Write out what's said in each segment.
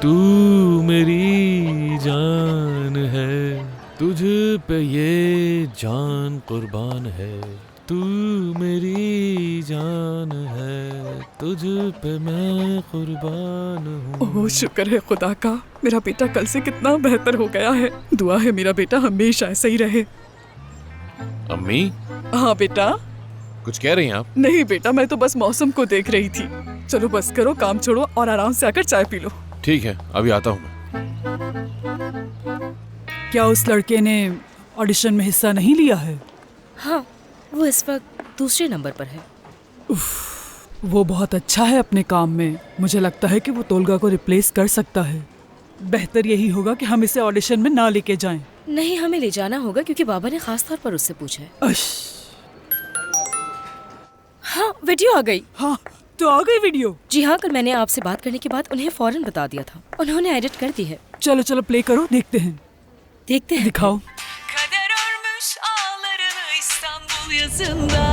तू मेरी जान है, तुझ पे ये जान कुर्बान है। तू मेरी जान है, तुझ पे मैं कुर्बान हूँ। ओह शुक्र है खुदा का, मेरा बेटा कल से कितना बेहतर हो गया है। दुआ है मेरा बेटा हमेशा ऐसा ही रहे। अम्मी, हाँ बेटा। कुछ कह रही हैं आप? नहीं बेटा, मैं तो बस मौसम को देख रही थी। चलो बस करो, काम छोड़ो और आराम से आकर चाय पी लो। ठीक है, अभी आता हूँ मैं। क्या उस लड़के ने ऑडिशन में हिस्सा नहीं लिया है? हाँ, वो इस वक्त दूसरे नंबर पर है। वो बहुत अच्छा है अपने काम में। मुझे लगता है कि वो तोलगा को रिप्लेस कर सकता है। बेहतर यही होगा कि हम इसे ऑडिशन में ना लेके जाएं। नहीं, हमें ले जाना होगा क्योंकि बाबा ने खास तौर पर उससे पूछा है। अश, हाँ, वीडियो आ गई। हाँ तो आ गई वीडियो। जी हाँ, कल मैंने आपसे बात करने के बाद उन्हें फौरन बता दिया था। उन्होंने एडिट कर दी है। चलो चलो प्ले करो, देखते हैं। देखते हैं। दिखाओ। Kader örmüş ağlarını İstanbul yazında.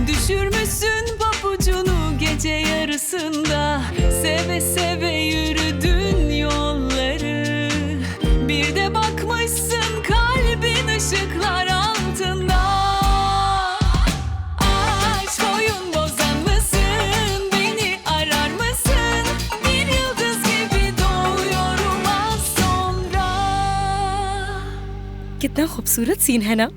Düşürmüşsün papucunu gece yarısında. Seve seve yürüdün yolları. Bir de bakmışsın kalbin ışıklar altında. Aşk oyun bozan mısın? Beni arar mısın? Bir yıldız gibi doğuyorum az sonra. कितना खूबसूरत scene है ना।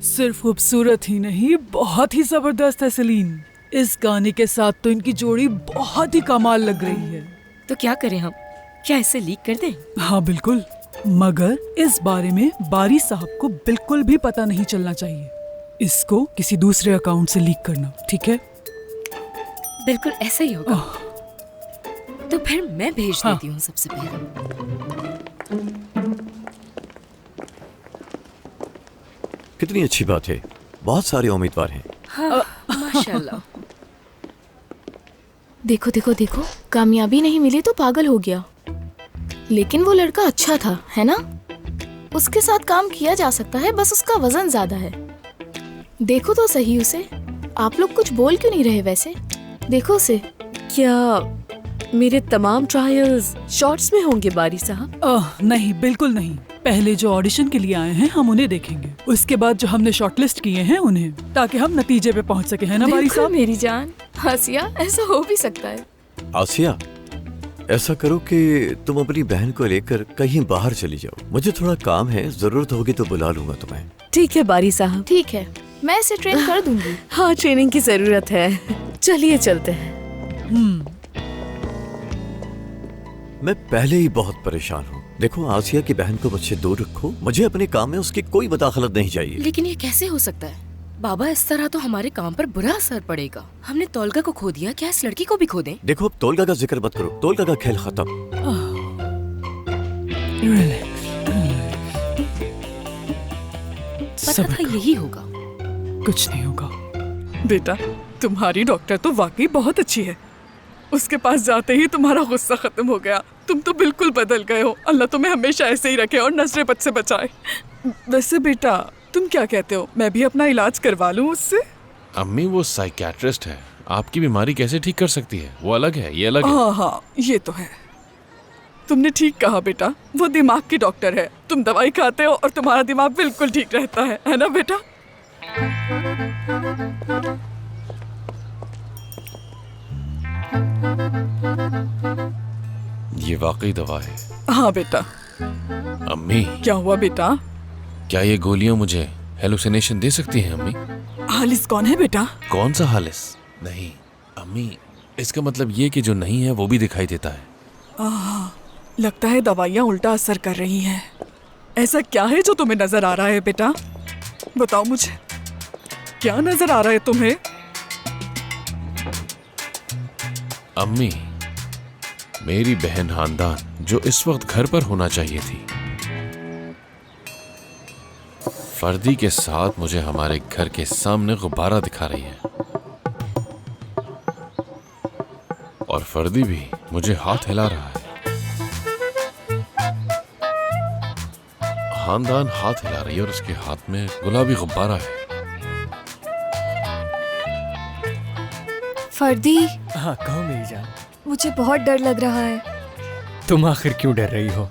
सिर्फ खूबसूरत ही नहीं, बहुत ही जबरदस्त है सलीन। इस गाने के साथ तो इनकी जोड़ी बहुत ही कमाल लग रही है। तो क्या करें हम? क्या इसे लीक कर दें? हाँ बिल्कुल, मगर इस बारे में बारी साहब को बिल्कुल भी पता नहीं चलना चाहिए। इसको किसी दूसरे अकाउंट से लीक करना, ठीक है? बिल्कुल ऐसा ही होगा। तो फिर मैं भेज हाँ। देती हूँ सबसे पहले। कितनी अच्छी बात है, बहुत सारे उम्मीदवार हैं। हाँ, माशाल्लाह। देखो देखो देखो, कामयाबी नहीं मिली तो पागल हो गया। लेकिन वो लड़का अच्छा था, है ना? उसके साथ काम किया जा सकता है, बस उसका वजन ज्यादा है। देखो तो सही उसे। आप लोग कुछ बोल क्यों नहीं रहे वैसे? देखो उसे। क्या मेरे तमाम ट्रायल्स शॉर्ट्स में होंगे बारी साहब? नहीं, बिल्कुल नहीं। पहले जो ऑडिशन के लिए आए हैं हम उन्हें देखेंगे, उसके बाद जो हमने शॉर्टलिस्ट किए हैं उन्हें, ताकि हम नतीजे पे पहुंच सके, है ना बारी बिल्कुल साहब? मेरी जान। आसिया, ऐसा हो भी सकता है। आसिया, ऐसा करो कि तुम अपनी बहन को लेकर कहीं बाहर चली जाओ। मुझे थोड़ा काम है, जरूरत होगी तो बुला लूंगा तुम्हें। ठीक है बारी साहब। ठीक है, मैं इसे ट्रेन कर दूंगी। हाँ, ट्रेनिंग की जरूरत है। चलिए चलते हैं। मैं पहले ही बहुत परेशान हूँ। देखो, आसिया की बहन को मुझसे दूर रखो। मुझे अपने काम में उसकी कोई मदाखलत नहीं चाहिए। लेकिन ये कैसे हो सकता है? बाबा, इस तरह तो हमारे काम पर बुरा असर पड़ेगा। हमने तोलगा को खो दिया, क्या इस लड़की को भी खो दें? देखो, अब तोलगा का जिक्र मत करो। तोलगा का खेल खत्म। रिलैक्स, पता सब्र था करो, यही होगा। कुछ नहीं होगा। बेटा, तुम्हारी डॉक्टर तो वाकई बहुत अच्छी है। उसके पास जाते ही तुम्हारा गुस्सा खत्म हो गया। तुम तो बिल्कुल बदल गए हो। अल्लाह तुम्हें हमेशा ऐसे ही रखे और नजरे बद से बचाए। वैसे बेटा, तुम क्या कहते हो, मैं भी अपना इलाज करवा लूं उससे? अम्मी, वो साइकियाट्रिस्ट है, आपकी बीमारी कैसे ठीक कर सकती है? वो अलग है, ये अलग है। हाँ हाँ, ये तो है। तुमने ठीक कहा बेटा, वो दिमाग की डॉक्टर है। तुम दवाई खाते हो और तुम्हारा दिमाग बिल्कुल ठीक रहता है ना बेटा? ये वाकई दवा है। हाँ बेटा। अम्मी, क्या हुआ बेटा? क्या ये गोलियां मुझे हेलुसिनेशन दे सकती हैं? अम्मी, हालिस कौन है बेटा? कौन सा हालिस? नहीं अम्मी, इसका मतलब ये कि जो नहीं है वो भी दिखाई देता है। लगता है दवाइयाँ उल्टा असर कर रही हैं। ऐसा क्या है जो तुम्हें नजर आ रहा है बेटा? बताओ मुझे, क्या नजर आ रहा है तुम्हें? अम्मी, मेरी बहन हांदान जो इस वक्त घर पर होना चाहिए थी, फर्दी के साथ मुझे हमारे घर के सामने गुब्बारा दिखा रही है, और फर्दी भी मुझे हाथ हिला रहा है। हांदान हाथ हिला रही है और उसके हाथ में गुलाबी गुब्बारा है। फर्दी, हाँ कहो मेरी जान। मुझे बहुत डर लग रहा है। तुम आखिर क्यों डर रही हो?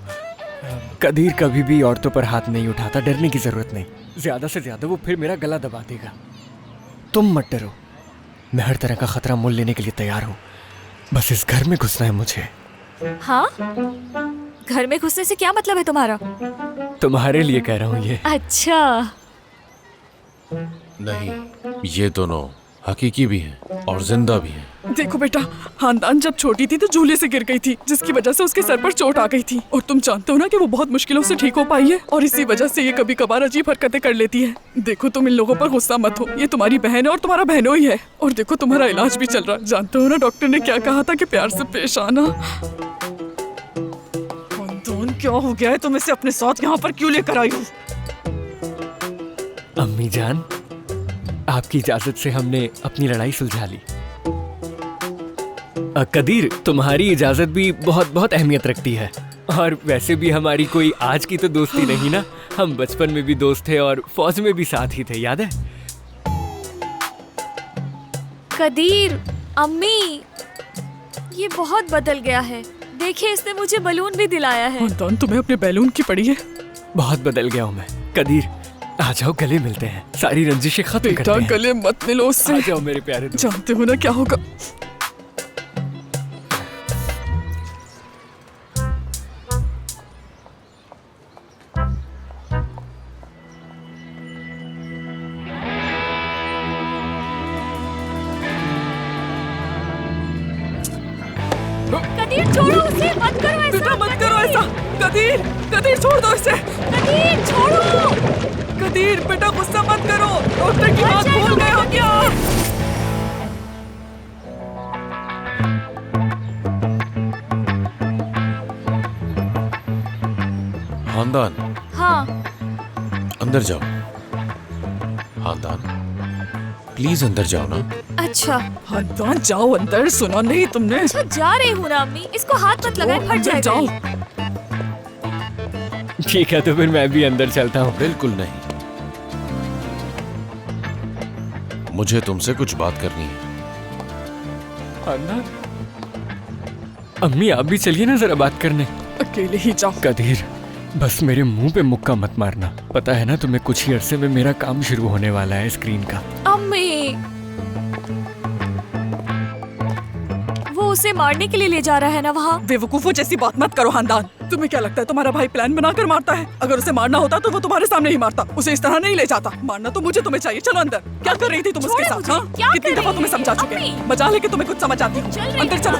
कदीर कभी भी औरतों पर हाथ नहीं उठाता, डरने की जरूरत नहीं। ज्यादा से ज्यादा वो फिर मेरा गला दबा देगा। तुम मत डरो, मैं हर तरह का खतरा मोल लेने के लिए तैयार हूँ। बस इस घर में घुसना है मुझे। हाँ, घर में घुसने से क्या मतलब है तुम्हारा? तुम्हारे लिए कह रहा हूँ ये। अच्छा, नहीं, ये दोनों हकीकी भी हैं और जिंदा भी हैं। देखो बेटा, खानदान जब छोटी थी तो झूले से गिर गई थी, जिसकी वजह से उसके सर पर चोट आ गई थी। और तुम जानते हो ना कि वो बहुत मुश्किलों से ठीक हो पाई है, और इसी वजह से ये कभी कभार अजीब हरकतें कर लेती है। देखो, तुम इन लोगों पर गुस्सा मत हो, ये तुम्हारी बहन है और तुम्हारा बहनों ही है। और देखो, तुम्हारा इलाज भी चल रहा है। जानते हो ना डॉक्टर ने क्या कहा था कि प्यार से पेश आना। खानदान क्या हो गया है? तुम इसे अपने साथ यहाँ पर क्यों लेकर आई हो? अम्मी जान, आपकी इजाजत से हमने अपनी लड़ाई सुलझा ली। कदीर, तुम्हारी इजाजत भी बहुत बहुत अहमियत रखती है। और वैसे भी हमारी कोई आज की तो दोस्ती नहीं ना, हम बचपन में भी दोस्त थे और फौज में भी साथ ही थे, याद है? कदीर, अम्मी, ये बहुत बदल गया है। देखिए, इसने मुझे बलून भी दिलाया है। खानदान, तुम्हें अपने बैलून की पड़ी है। बहुत बदल गया हूँ मैं। कदीर, आ जाओ, गले मिलते हैं, सारी रंजिशें खत्म करते हैं। गले मत मिलो उससे। आ जाओ मेरे प्यारे दोस्त। जानते हो ना क्या होगा? कदीर, छोड़ो उसे, मत करो ऐसा। बेटा, मत करो ऐसा। कदीर, कदीर, छोड़ दो इसे। कदीर, छोड़ो। कदीर बेटा, गुस्सा मत करो, डॉक्टर की बात भूल गए हो क्या? खानदान, हाँ, अंदर जाओ। खानदान, प्लीज अंदर जाओ ना। अच्छा। खानदान, जाओ अंदर। सुना नहीं तुमने? अच्छा, जा रही हूँ ना अम्मी, इसको हाथ मत लगाए, फट अंदर जाएगा। जाओ। ठीक है, तो फिर मैं भी अंदर चलता हूँ। बिल्कुल नहीं, मुझे तुमसे कुछ बात करनी है। अम्मी, आप भी चलिए ना जरा बात करने। अकेले ही जाओ। कदीर, बस मेरे मुंह पे मुक्का मत मारना। पता है ना तुम्हें, कुछ ही अरसे में मेरा काम शुरू होने वाला है स्क्रीन का। अम्मी, वो उसे मारने के लिए ले जा रहा है ना वहाँ। बेवकूफों जैसी बात मत करो खानदान। तुम्हें क्या लगता है तुम्हारा भाई प्लान बनाकर मारता है? अगर उसे मारना होता तो वो तुम्हारे सामने ही मारता, उसे इस तरह नहीं ले जाता। मारना तो मुझे तुम्हें चाहिए। चलो अंदर। क्या कर रही थी तुम उसके साथ? हाँ? कितनी दफा तुम्हें समझा चुके हैं। मजा लेके तुम्हें कुछ समझ आती है? अंदर चलो।